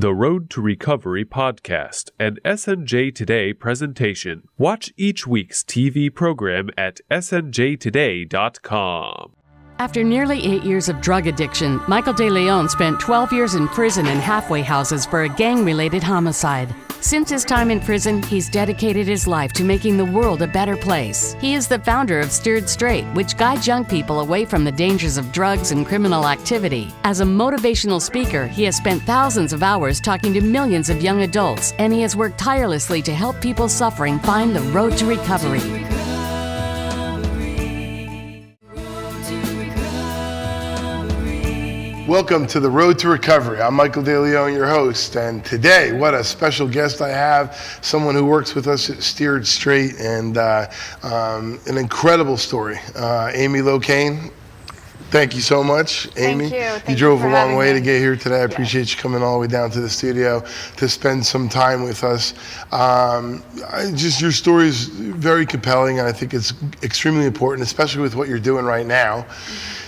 The Road to Recovery podcast, an SNJ Today presentation. Watch each week's TV program at snjtoday.com. After nearly 8 years of drug addiction, Michael DeLeon spent 12 years in prison and halfway houses for a gang-related homicide. Since his time in prison, he's dedicated his life to making the world a better place. He is the founder of Steered Straight, which guides young people away from the dangers of drugs and criminal activity. As a motivational speaker, he has spent thousands of hours talking to millions of young adults, and he has worked tirelessly to help people suffering find the road to recovery. Welcome to the Road to Recovery. I'm Michael DeLeon, your host, and today, what a special guest I have, someone who works with us at Steered Straight, and an incredible story. Amy Locane, thank you so much, Amy. Thank you. You drove a long way me. to get here today. I appreciate you coming all the way down to the studio to spend some time with us. Just your story is very compelling, and I think it's extremely important, especially with what you're doing right now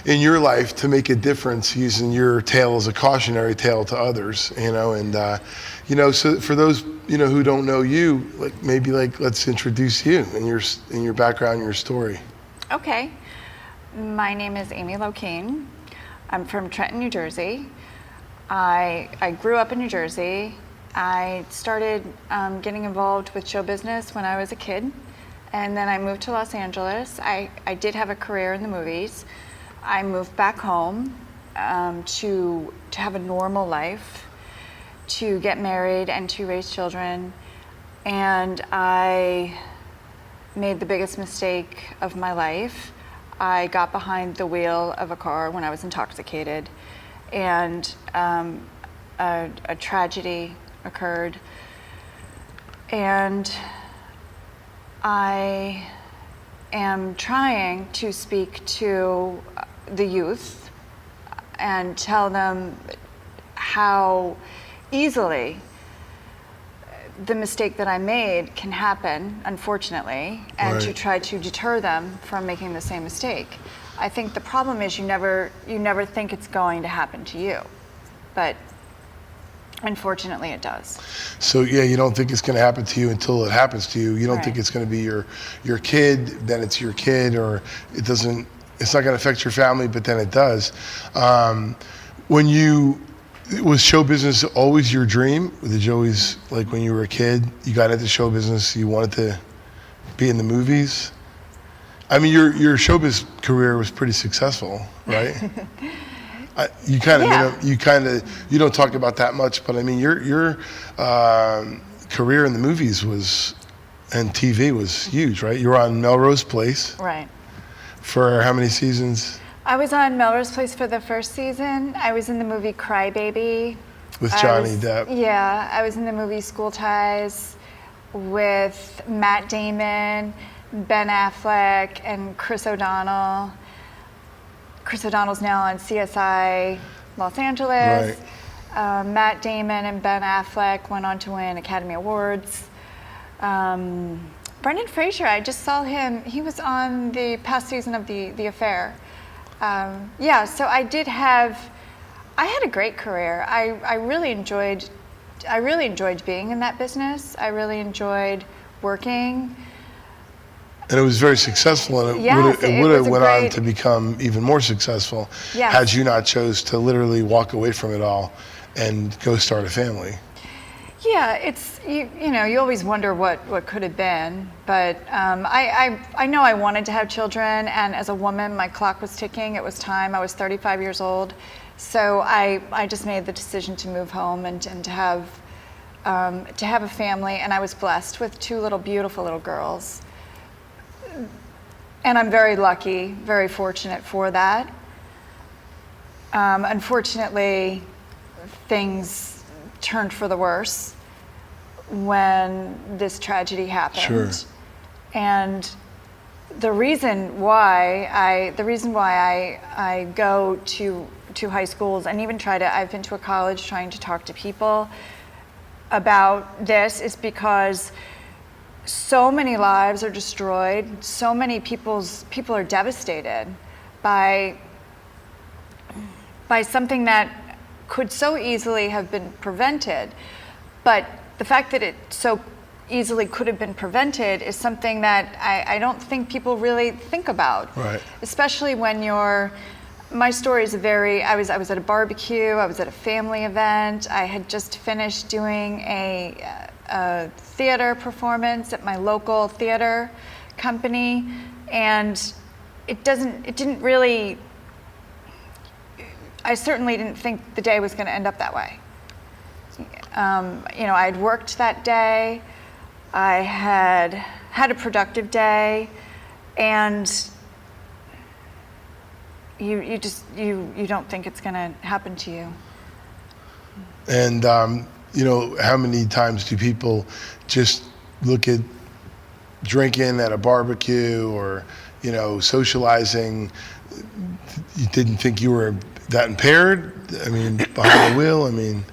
in your life, to make a difference using your tale as a cautionary tale to others, so for those, who don't know you, let's introduce you and your background, your story. Okay. My name is Amy Locane. I'm from Trenton, New Jersey. I grew up in New Jersey. I started getting involved with show business when I was a kid, and then I moved to Los Angeles. I did have a career in the movies. I moved back home to have a normal life, to get married and to raise children, and I made the biggest mistake of my life. I got behind the wheel of a car when I was intoxicated, and a tragedy occurred, and I am trying to speak to the youth and tell them how easily the mistake that I made can happen, unfortunately, and to try to deter them from making the same mistake. I think the problem is you never think it's going to happen to you, but unfortunately it does. So you don't think it's going to happen to you until it happens to you. You don't Right. think it's going to be your kid, then it's your kid, or it's not going to affect your family, but then it does. Was show business always your dream? Did you always, like when you were a kid, you got into show business, you wanted to be in the movies? I mean, your showbiz career was pretty successful, right? You don't talk about that much, but I mean, your career in the movies and TV was huge, right? You were on Melrose Place. Right. For how many seasons? I was on Melrose Place for the first season. I was in the movie Cry Baby. With Johnny Depp. Yeah, I was in the movie School Ties with Matt Damon, Ben Affleck, and Chris O'Donnell. Chris O'Donnell's now on CSI Los Angeles. Right. Matt Damon and Ben Affleck went on to win Academy Awards. Brendan Fraser, I just saw him. He was on the past season of The Affair. So I had a great career. I really enjoyed being in that business. I really enjoyed working. And it was very successful, and it would have went on to become even more successful had you not chose to literally walk away from it all and go start a family. Yeah, it's you always wonder what could have been, but I know I wanted to have children, and as a woman, my clock was ticking. It was time. I was 35 years old, so I just made the decision to move home and to have a family, and I was blessed with two beautiful little girls. And I'm very lucky, very fortunate for that. Unfortunately, things turned for the worse when this tragedy happened. Sure. And the reason why I go to high schools and even I've been to a college trying to talk to people about this is because so many lives are destroyed. So many people are devastated by something that could so easily have been prevented. But the fact that it so easily could have been prevented is something that I don't think people really think about. Right. Especially when my story is I was at a barbecue, I was at a family event, I had just finished doing a theater performance at my local theater company, and I certainly didn't think the day was going to end up that way. I'd worked that day, I had a productive day, and you don't think it's going to happen to you. And how many times do people just look at drinking at a barbecue or socializing? You didn't think you were that impaired? I mean, behind the wheel? I mean,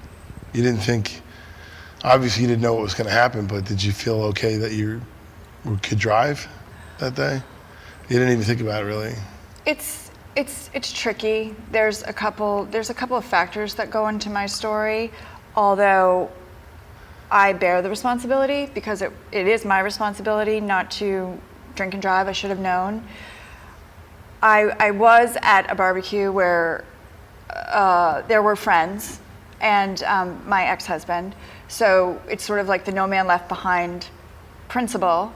you didn't think, obviously you didn't know what was going to happen, but did you feel okay that you could drive that day? You didn't even think about it, really? It's tricky. There's a couple of factors that go into my story, although I bear the responsibility because it is my responsibility not to drink and drive. I should have known. I was at a barbecue where there were friends and my ex-husband, so it's sort of like the no man left behind principle.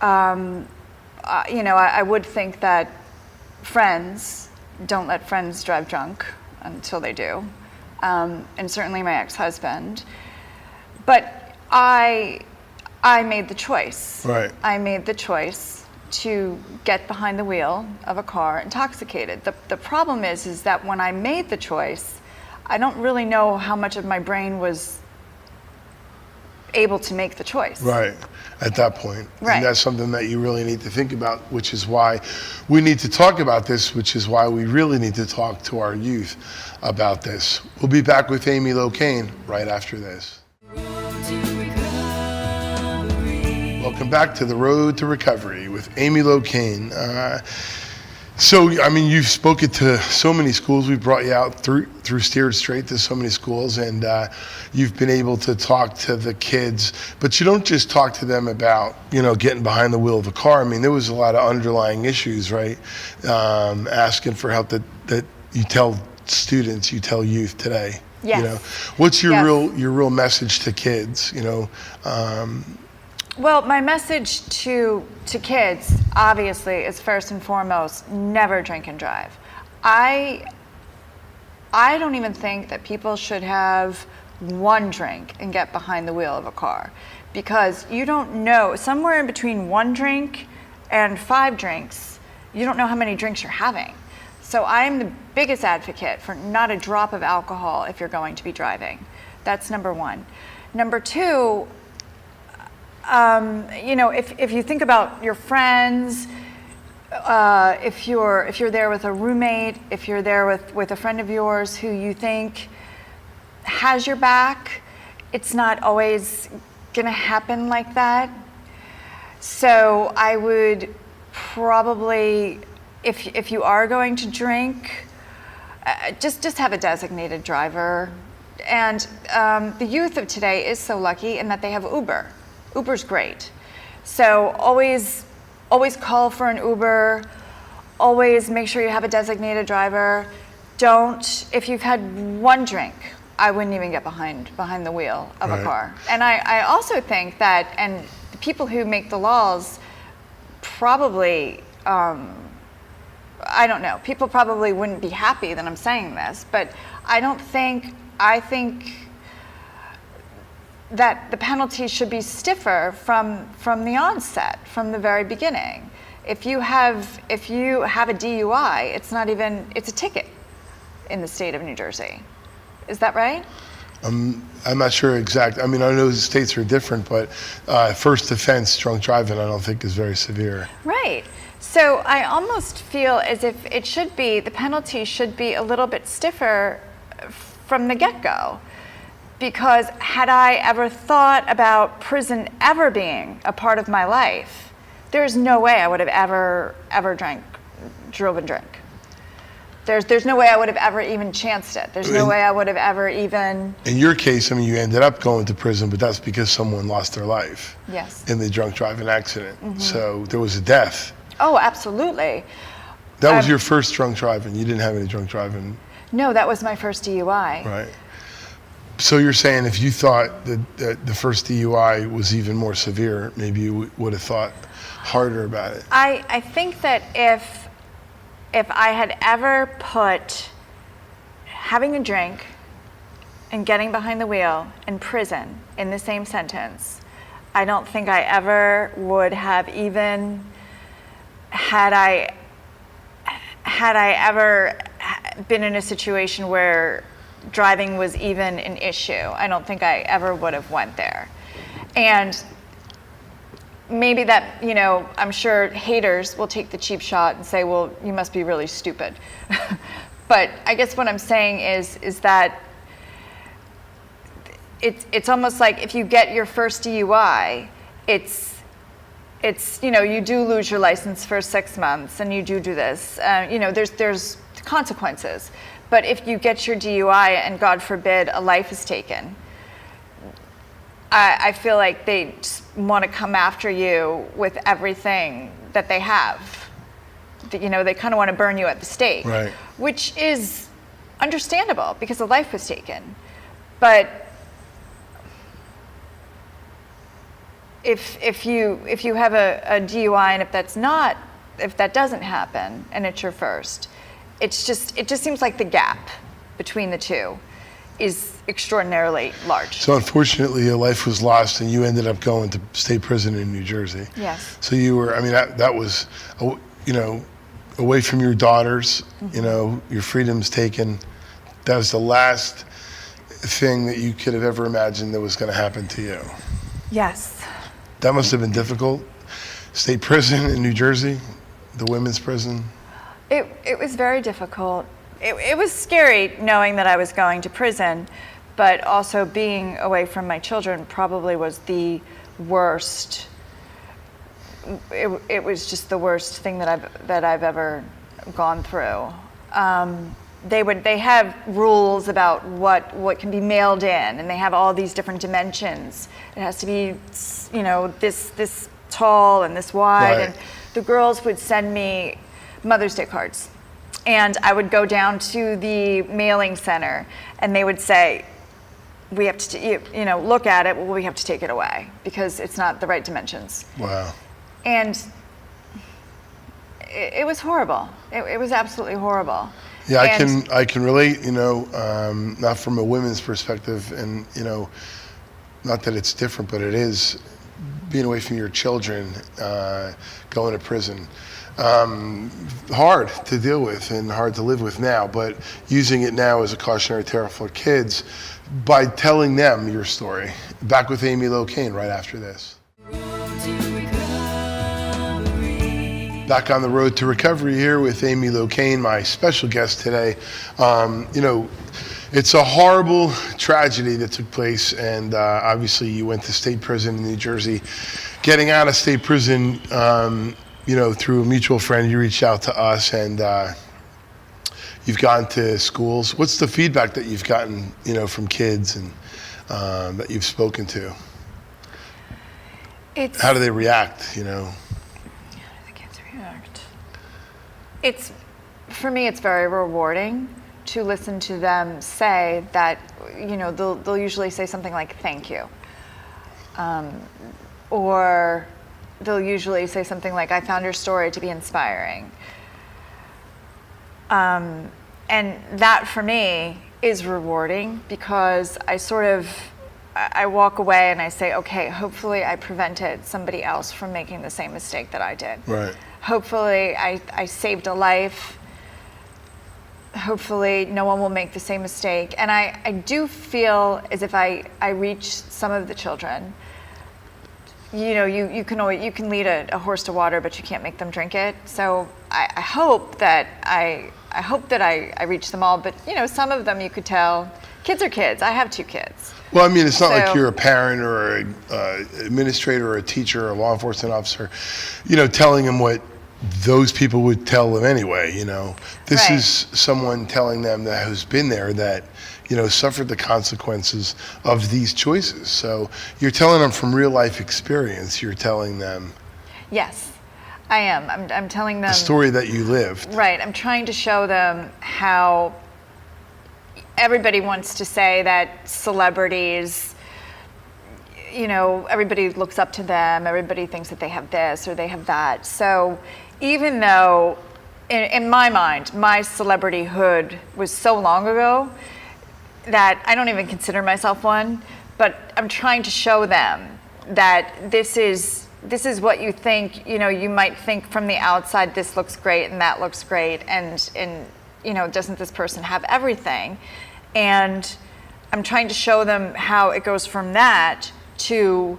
I would think that friends don't let friends drive drunk until they do, and certainly my ex-husband. But I made the choice. Right. I made the choice to get behind the wheel of a car intoxicated. The problem is that when I made the choice, I don't really know how much of my brain was able to make the choice. Right, at that point. Right. And that's something that you really need to think about, which is why we need to talk about this, which is why we really need to talk to our youth about this. We'll be back with Amy Locane right after this. Welcome back to The Road to Recovery with Amy Locane. You've spoken to so many schools. We brought you out through Steered Straight to so many schools, and you've been able to talk to the kids. But you don't just talk to them about, getting behind the wheel of a car. I mean, there was a lot of underlying issues, right? Asking for help that you tell students, you tell youth today. Yes. What's your real message to kids? Well, my message to kids, obviously, is first and foremost, never drink and drive. I don't even think that people should have one drink and get behind the wheel of a car, because you don't know, somewhere in between one drink and 5 drinks, you don't know how many drinks you're having. So I'm the biggest advocate for not a drop of alcohol if you're going to be driving. That's number one. Number two, if you think about your friends, if you're there with a roommate, if you're there with a friend of yours who you think has your back, it's not always gonna happen like that. So I would probably, if you are going to drink, just have a designated driver. And the youth of today is so lucky in that they have Uber. Uber's great. So always call for an Uber, always make sure you have a designated driver. If you've had one drink, I wouldn't even get behind the wheel of a car. And I also think that, and the people who make the laws probably, I don't know, people probably wouldn't be happy that I'm saying this, but I think that the penalty should be stiffer from the onset, from the very beginning. If you have a DUI, it's a ticket in the state of New Jersey. Is that right? I'm not sure exact. I mean, I know the states are different, but first offense, drunk driving, I don't think is very severe. Right. So I almost feel as if the penalty should be a little bit stiffer from the get-go. Because had I ever thought about prison ever being a part of my life, there's no way I would have ever drove and drank. There's no way I would have ever even chanced it. There's no way I would have ever even... In your case, I mean, you ended up going to prison, but that's because someone lost their life. Yes. In the drunk driving accident. So there was a death. Oh, absolutely. That was your first drunk driving. You didn't have any drunk driving. No, that was my first DUI. Right. So you're saying if you thought that the first DUI was even more severe, maybe you would have thought harder about it. I think that if I had ever put having a drink and getting behind the wheel and prison in the same sentence, I don't think I ever would have even, had I ever been in a situation where driving was even an issue, I don't think I ever would have went there. And maybe that, I'm sure haters will take the cheap shot and say, well, you must be really stupid. But I guess what I'm saying is that it's almost like if you get your first DUI, it's you do lose your license for 6 months and you do this. There's consequences. But if you get your DUI and God forbid a life is taken, I feel like they just want to come after you with everything that they have. They kind of want to burn you at the stake, right. Which is understandable because a life was taken. But if you have a DUI and if that doesn't happen and it's your first, it just seems like the gap between the two is extraordinarily large. So unfortunately, your life was lost, and you ended up going to state prison in New Jersey. Yes. So you were, that was, away from your daughters, your freedom's taken. That was the last thing that you could have ever imagined that was going to happen to you. Yes. That must have been difficult. State prison in New Jersey, the women's prison. It was very difficult. It was scary knowing that I was going to prison, but also being away from my children probably was the worst. It was just the worst thing that I've ever gone through. They have rules about what can be mailed in, and they have all these different dimensions. It has to be, this tall and this wide. Right. And the girls would send me Mother's Day cards. And I would go down to the mailing center and they would say, we have to, look at it, well, we have to take it away because it's not the right dimensions. Wow. And it was horrible. It was absolutely horrible. Yeah, I can relate, not from a women's perspective and, not that it's different, but it is being away from your children, going to prison. Hard to deal with and hard to live with now, but using it now as a cautionary tale for kids by telling them your story. Back with Amy Locane right after this. Back on the road to recovery here with Amy Locane, my special guest today. It's a horrible tragedy that took place, and obviously you went to state prison in New Jersey. Getting out of state prison, through a mutual friend, you reached out to us, and you've gone to schools. What's the feedback that you've gotten, from kids and that you've spoken to? How do they react? How do the kids react? For me, it's very rewarding to listen to them say that. They'll usually say something like "thank you," or they'll usually say something like, I found your story to be inspiring. And that for me is rewarding because I walk away and I say, okay, hopefully I prevented somebody else from making the same mistake that I did. Right. Hopefully I saved a life. Hopefully no one will make the same mistake. And I do feel as if I reach some of the children. You can lead a horse to water, but you can't make them drink it. So I hope that I reach them all. But some of them you could tell, kids are kids. I have 2 kids. Well, it's not like you're a parent or an administrator or a teacher or a law enforcement officer, telling them what those people would tell them anyway, This Right. is someone telling them that who's been there, that, suffered the consequences of these choices. So you're telling them from real life experience. You're telling them Yes, I am. I'm telling them the story that you lived. Right. I'm trying to show them how everybody wants to say that celebrities, everybody looks up to them, everybody thinks that they have this or they have that. So even though, in my mind, my celebrityhood was so long ago that I don't even consider myself one, but I'm trying to show them that this is what you think, you might think from the outside, this looks great and that looks great, and doesn't this person have everything? And I'm trying to show them how it goes from that to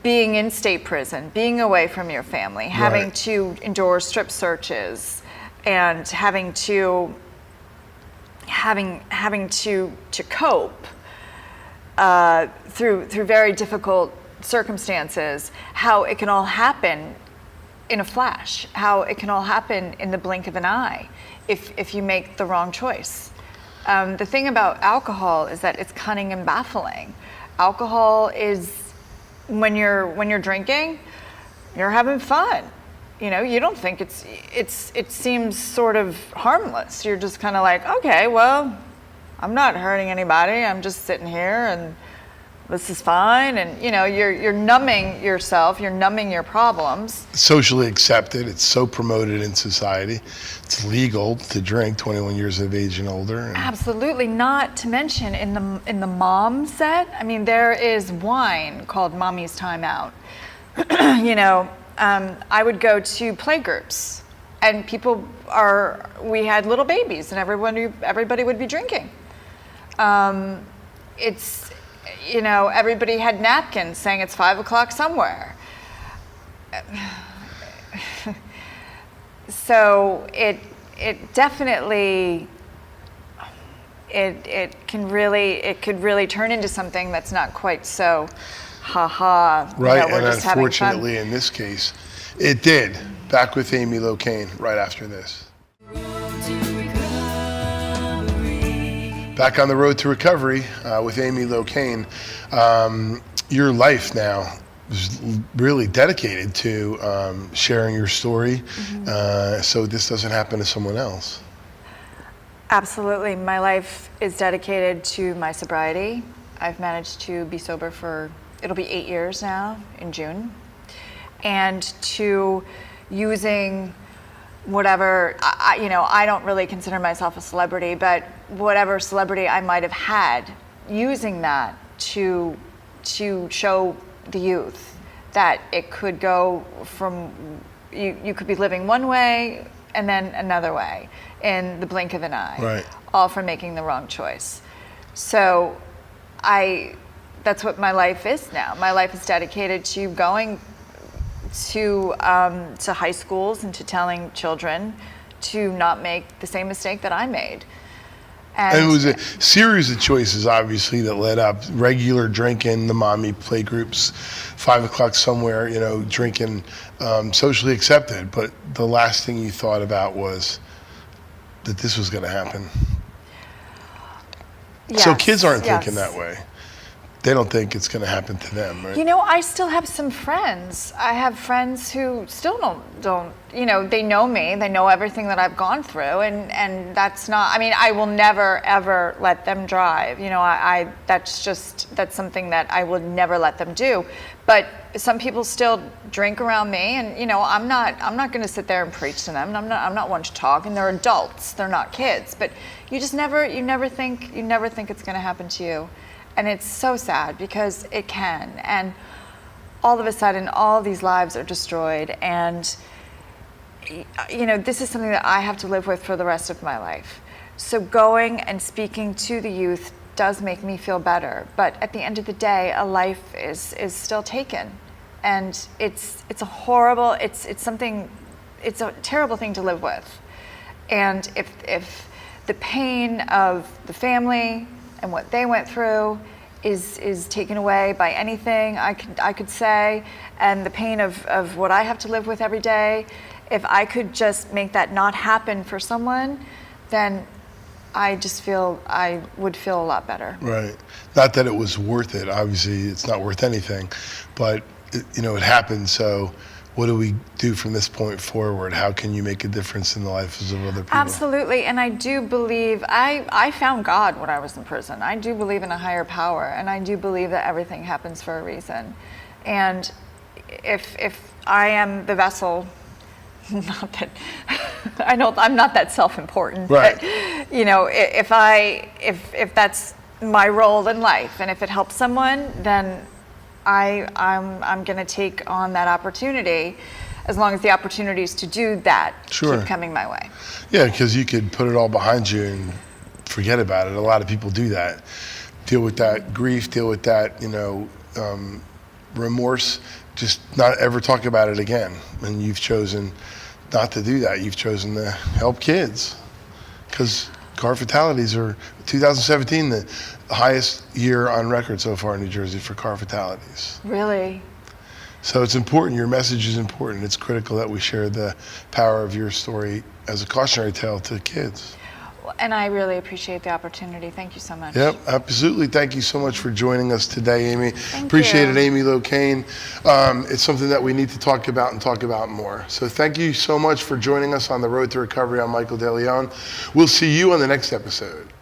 being in state prison, being away from your family, having to endure strip searches, and having to cope through very difficult circumstances, how it can all happen in a flash, how it can all happen in the blink of an eye if you make the wrong choice. The thing about alcohol is that it's cunning and baffling. Alcohol is, when you're drinking, you're having fun. You don't think it seems sort of harmless. You're just kind of like, okay, well, I'm not hurting anybody. I'm just sitting here and this is fine. And you're numbing yourself. You're numbing your problems. Socially accepted. It's so promoted in society. It's legal to drink 21 years of age and older. Absolutely. Not to mention in the mom set. I mean, there is wine called Mommy's Time Out. I would go to playgroups, and we had little babies, and everybody would be drinking. Everybody had napkins saying it's 5 o'clock somewhere. So it definitely, it could really turn into something that's not quite so ha-ha. Right, we're and just having fun. unfortunately in this case, it did. Back with Amy Locane right after this. Back on the road to recovery with Amy Locane. Your life now is really dedicated to sharing your story, so this doesn't happen to someone else. Absolutely. My life is dedicated to my sobriety. I've managed to be sober it'll be 8 years now in June, and to using whatever, I don't really consider myself a celebrity, but whatever celebrity I might have had, using that to show the youth that it could go from, you could be living one way and then another way in the blink of an eye, right, all from making the wrong choice. So that's what my life is now. My life is dedicated to going to high schools and to telling children to not make the same mistake that I made. And it was a series of choices, obviously, that led up. Regular drinking, the mommy play groups, 5 o'clock somewhere, drinking, socially accepted. But the last thing you thought about was that this was going to happen. Yes, so kids aren't yes. thinking that way. They don't think it's going to happen to them, right? I still have some friends. I have friends who still don't, they know me, they know everything that I've gone through, and that's not, I will never, ever let them drive. That's something that I would never let them do. But some people still drink around me, and, I'm not going to sit there and preach to them. I'm not one to talk, and they're adults, they're not kids. But you never think it's going to happen to you. And it's so sad because it can. And all of a sudden, all these lives are destroyed. And, this is something that I have to live with for the rest of my life. So going and speaking to the youth does make me feel better. But at the end of the day, a life is still taken. And it's a horrible, it's a terrible thing to live with. And if the pain of the family and what they went through is taken away by anything I could say, and the pain of what I have to live with every day if I could just make that not happen for someone, then I would feel a lot better. Right. Not that it was worth it. Obviously, it's not worth anything, but it happened. So, what do we do from this point forward? How can you make a difference in the lives of other people? Absolutely, and I do believe I found God when I was in prison. I do believe in a higher power, and I do believe that everything happens for a reason. And if I am the vessel, not that I know I'm not that self-important, right. But if that's my role in life, and if it helps someone, then I'm going to take on that opportunity, as long as the opportunities to do that Sure. keep coming my way. Yeah, because you could put it all behind you and forget about it. A lot of people do that. Deal with that grief, deal with that, remorse, just not ever talk about it again. And you've chosen not to do that. You've chosen to help kids, because car fatalities are 2017, the highest year on record so far in New Jersey for car fatalities. Really? So it's important. Your message is important. It's critical that we share the power of your story as a cautionary tale to kids. And I really appreciate the opportunity. Thank you so much. Yep, absolutely. Thank you so much for joining us today, Amy. Thank Appreciate you. it, Amy Locane. It's something that we need to talk about and talk about more. So thank you so much for joining us on the Road to Recovery. I'm Michael DeLeon. We'll see you on the next episode.